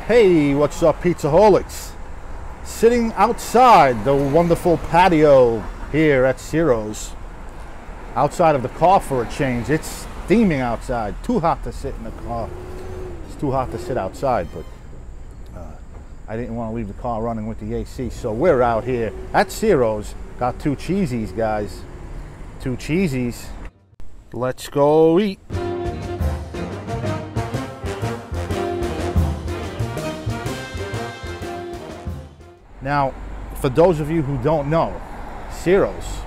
Hey, what's up, Pizzaholics? Sitting outside the wonderful patio here at Ciro's. Outside of the car for a change. It's steaming outside. Too hot to sit in the car. It's too hot to sit outside, but I didn't want to leave the car running with the AC, so we're out here at Ciro's. Got two cheesies, guys. Two cheesies. Let's go eat. Now, for those of you who don't know, Ciro's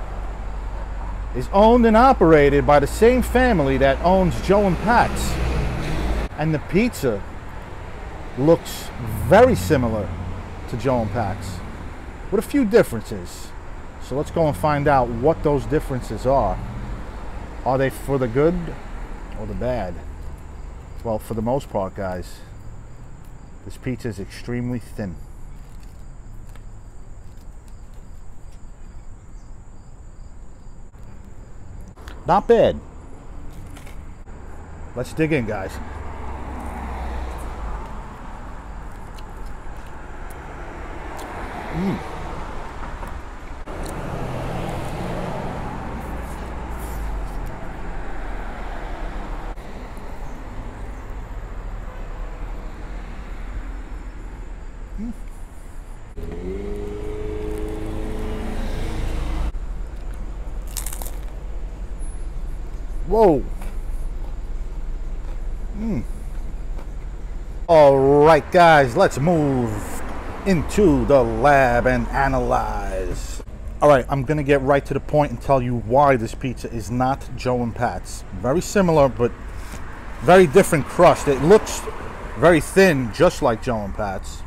is owned and operated by the same family that owns Joe and Pat's. And the pizza looks very similar to Joe and Pat's, with a few differences. So let's go and find out what those differences are. Are they for the good or the bad? Well, for the most part, guys, this pizza is extremely thin. Not bad. Let's dig in, guys. Whoa. All right, guys, let's move into the lab and analyze. All right, I'm gonna get right to the point and tell you why this pizza is not Joe and Pat's. Very similar, but very different crust. It looks very thin, just like Joe and Pat's.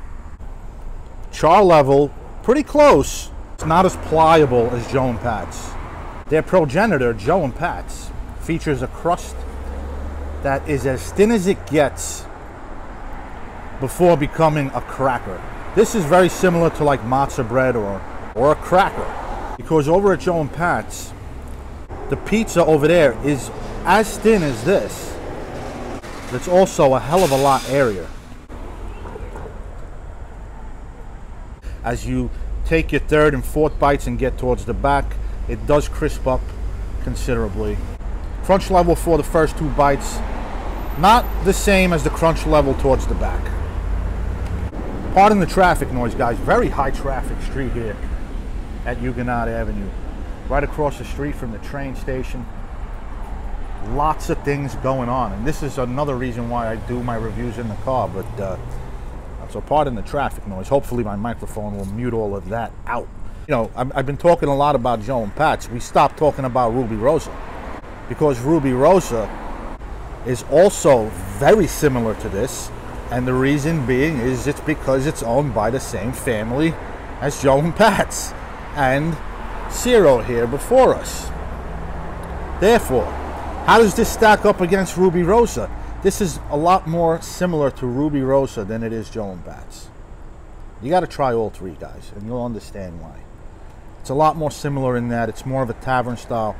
Char level, pretty close. It's not as pliable as Joe and Pat's. Their progenitor, Joe and Pat's, features a crust that is as thin as it gets before becoming a cracker. This is very similar to like matzo bread or a cracker, because over at Joe and Pat's, the pizza over there is as thin as this. It's also a hell of a lot airier. As you take your third and fourth bites and get towards the back, it does crisp up considerably. Crunch level for the first two bites, not the same as the crunch level towards the back. Pardon the traffic noise, guys. Very high traffic street here at Huguenot Avenue. Right across the street from the train station. Lots of things going on. And this is another reason why I do my reviews in the car. But so pardon the traffic noise. Hopefully my microphone will mute all of that out. You know, I've been talking a lot about Joe and Pat's. We stopped talking about Rubirosa, because Rubirosa is also very similar to this, and the reason being is it's because it's owned by the same family as Joe and Pat's and Ciro here before us. Therefore, how does this stack up against Rubirosa? This is a lot more similar to Rubirosa than it is Joe and Pat's. You got to try all three, guys, and you'll understand why. It's a lot more similar in that it's more of a tavern style.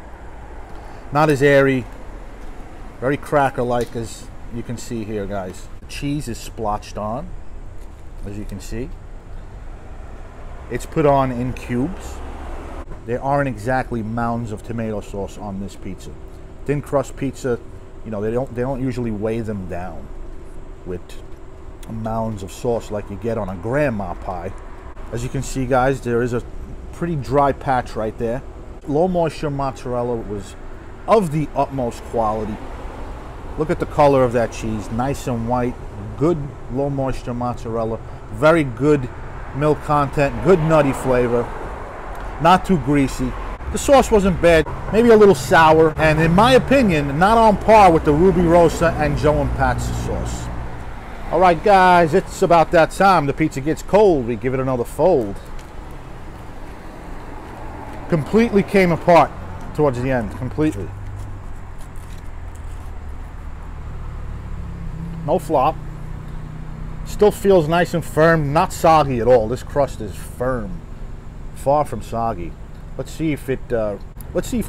Not as airy, very cracker-like as you can see here, guys. The cheese is splotched on, as you can see. It's put on in cubes. There aren't exactly mounds of tomato sauce on this pizza. Thin crust pizza, you know, they don't usually weigh them down with mounds of sauce like you get on a grandma pie. As you can see, guys, there is a pretty dry patch right there. Low moisture mozzarella was of the utmost quality. Look at the color of that cheese, nice and white. Good low moisture mozzarella, very good milk content, good nutty flavor, not too greasy. The sauce wasn't bad, maybe a little sour, and in my opinion, not on par with the Rubirosa and Joe and Pat's sauce. All right, guys, it's about that time. The pizza gets cold. We give it another fold. Completely came apart towards the end, completely. No flop. Still feels nice and firm, not soggy at all. This crust is firm, far from soggy. Let's see if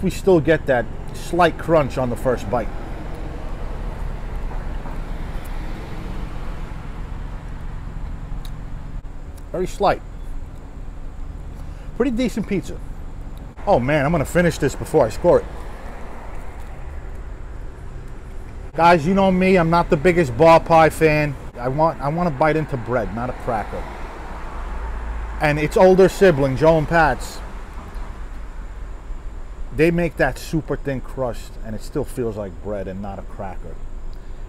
we still get that slight crunch on the first bite. Very slight. Pretty decent pizza. Oh man, I'm gonna finish this before I score it. Guys, you know me, I'm not the biggest bar pie fan. I want to bite into bread, not a cracker. And its older sibling, Joe and Pat's, they make that super thin crust and it still feels like bread and not a cracker.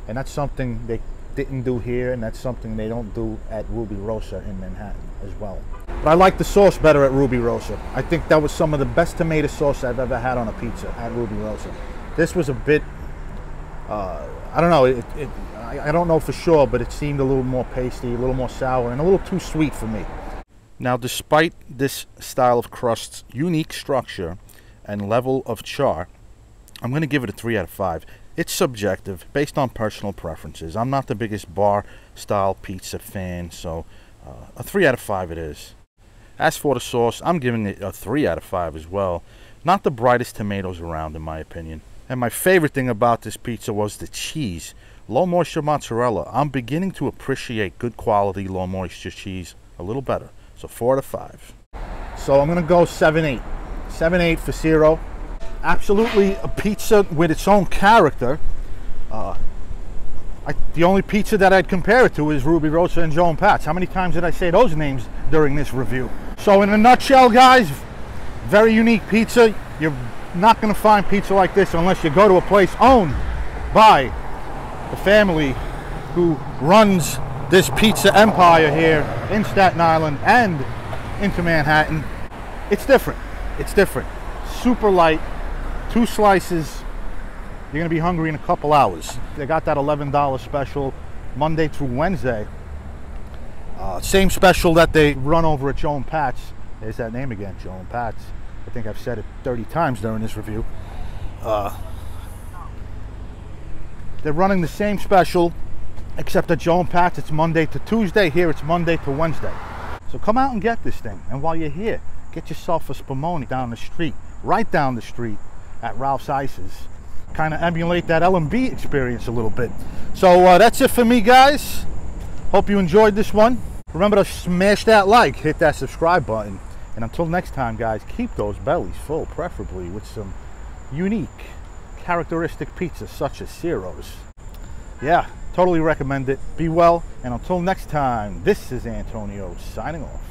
And that's something they didn't do here, and that's something they don't do at Rubirosa in Manhattan as well. But I like the sauce better at Rubirosa. I think that was some of the best tomato sauce I've ever had on a pizza at Rubirosa. This was a bit, I don't know, I don't know for sure, but it seemed a little more pasty, a little more sour, and a little too sweet for me. Now, despite this style of crust's unique structure and level of char, I'm going to give it a 3 out of 5. It's subjective, based on personal preferences. I'm not the biggest bar-style pizza fan, so a 3 out of 5 it is. As for the sauce, I'm giving it a 3 out of 5 as well. Not the brightest tomatoes around, in my opinion. And my favorite thing about this pizza was the cheese. Low moisture mozzarella. I'm beginning to appreciate good quality low moisture cheese a little better. So 4 out of 5. So I'm going to go 7-8. 7-8 for Ciro. Absolutely a pizza with its own character. The only pizza that I'd compare it to is Rubirosa and Joe and Pat's. How many times did I say those names during this review? So in a nutshell, guys, very unique pizza. You're not going to find pizza like this unless you go to a place owned by the family who runs this pizza empire here in Staten Island and into Manhattan. It's different. It's different. Super light. 2 slices. You're going to be hungry in a couple hours. They got that $11 special Monday through Wednesday. Same special that they run over at Joe and Pat's. There's that name again, Joe and Pat's. I think I've said it 30 times during this review. They're running the same special, except at Joe and Pat's it's Monday to Tuesday. Here it's Monday to Wednesday. So come out and get this thing. And while you're here, get yourself a spumoni down the street, right down the street at Ralph's Ices. Kind of emulate that L&B experience a little bit. So that's it for me, guys. Hope you enjoyed this one. Remember to smash that like, hit that subscribe button. And until next time, guys, keep those bellies full, preferably with some unique, characteristic pizzas such as Ciro's. Yeah, totally recommend it. Be well, and until next time, this is Antonio signing off.